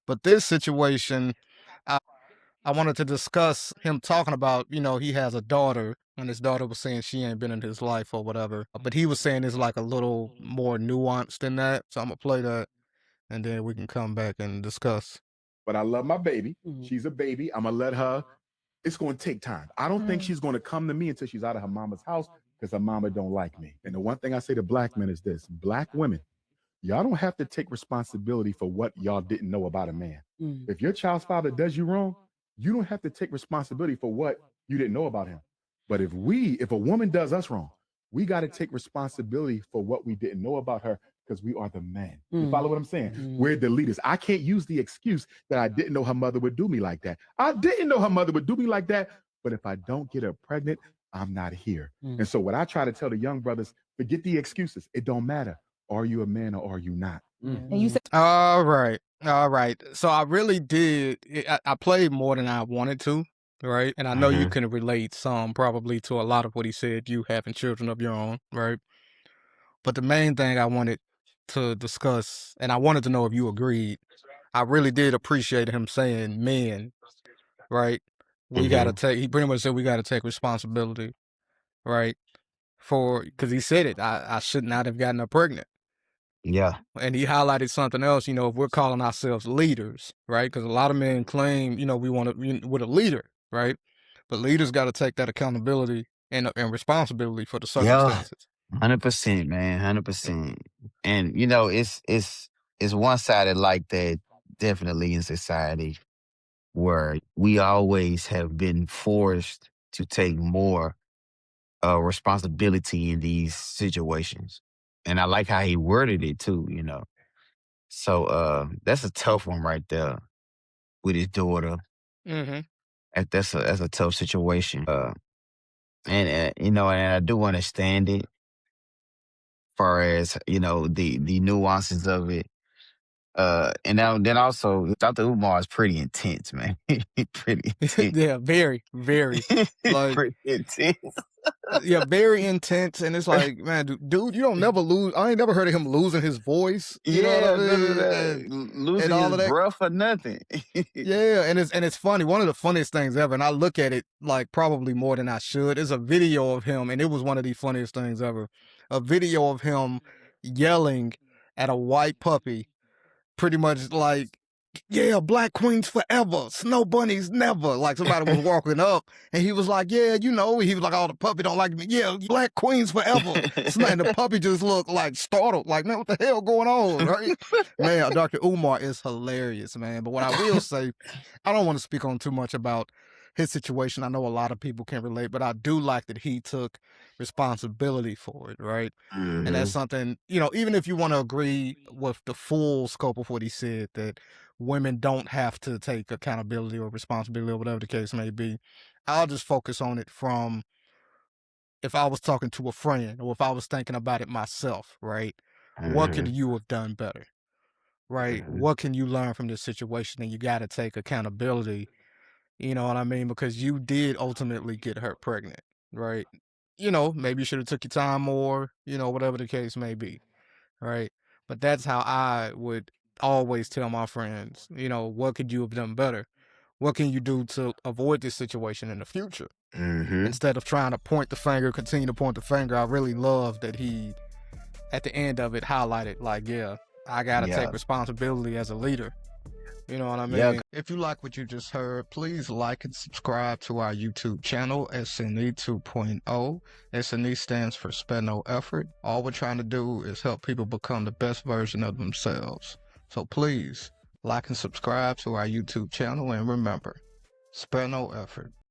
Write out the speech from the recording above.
But this situation, I, I wanted to discuss him talking about, he has a daughter, and his daughter was saying she ain't been in his life or whatever. But he was saying it's like a little more nuanced than that. So I'm gonna play that, and then we can come back and discuss. But I love my baby. She's a baby. I'm gonna let her. It's going to take time. I don't think she's going to come to me until she's out of her mama's house because her mama don't like me. And the one thing I say to black men is this: black women, y'all don't have to take responsibility for what y'all didn't know about a man. If your child's father does you wrong, you don't have to take responsibility for what you didn't know about him. But if a woman does us wrong, we got to take responsibility for what we didn't know about her because we are the men. You follow what I'm saying? We're the leaders. I can't use the excuse that I didn't know her mother would do me like that. I didn't know her mother would do me like that. But if I don't get her pregnant, I'm not here. And so what I try to tell the young brothers, forget the excuses. It don't matter. Are you a man or are you not? And you said, All right. All right. So I really did. I played more than I wanted to, right? And I know you can relate some probably to a lot of what he said, you having children of your own, right? But the main thing I wanted to discuss, and I wanted to know if you agreed, I really did appreciate him saying men, right? He pretty much said we got to take responsibility, right? Because he said it, I should not have gotten her pregnant. Yeah. And he highlighted something else, if we're calling ourselves leaders, right? Because a lot of men claim, we're a leader, right? But leaders got to take that accountability and responsibility for the Yeah. circumstances. 100%, man. 100%. And it's one sided like that, definitely in society where we always have been forced to take more responsibility in these situations. And I like how he worded it too. So that's a tough one right there with his daughter. Mm-hmm. That's a tough situation. And I do understand it far as, the nuances of it. And then also Dr. Umar is pretty intense, man. Pretty intense. Yeah, very, very. Like, Pretty intense. yeah, very intense. And it's like, man, dude, you don't never lose. I ain't never heard of him losing his voice. You know what I Yeah, none of mean? that. And Losing all his of that. breath or nothing. Yeah, and it's funny. One of the funniest things ever, and I look at it like probably more than I should, is a video of him, and it was one of the funniest things ever. A video of him yelling at a white puppy, pretty much like, yeah, black queens forever, snow bunnies never. Like somebody was walking up and he was like, yeah, he was like, oh, the puppy don't like me. Yeah, black queens forever. And the puppy just looked like startled, like, man, what the hell going on, right? Man, Dr. Umar is hilarious, man. But what I will say, I don't want to speak on too much about his situation. I know a lot of people can relate, but I do like that he took responsibility for it, right? And that's something, even if you want to agree with the full scope of what he said, that women don't have to take accountability or responsibility or whatever the case may be, I'll just focus on it from if I was talking to a friend or if I was thinking about it myself, right? What could you have done better, right? What can you learn from this situation? And you got to take accountability, you know what I mean? Because you did ultimately get her pregnant, right? Maybe you should have took your time more, whatever the case may be, right? But that's how I would always tell my friends, what could you have done better? What can you do to avoid this situation in the future? Instead of trying to continue to point the finger, I really love that he, at the end of it, highlighted, like, yeah, I got to take responsibility as a leader. You know what I mean? Yeah. If you like what you just heard, please like and subscribe to our YouTube channel, SNE 2.0. SNE stands for Spare No Effort. All we're trying to do is help people become the best version of themselves. So please like and subscribe to our YouTube channel, and remember, spare no effort.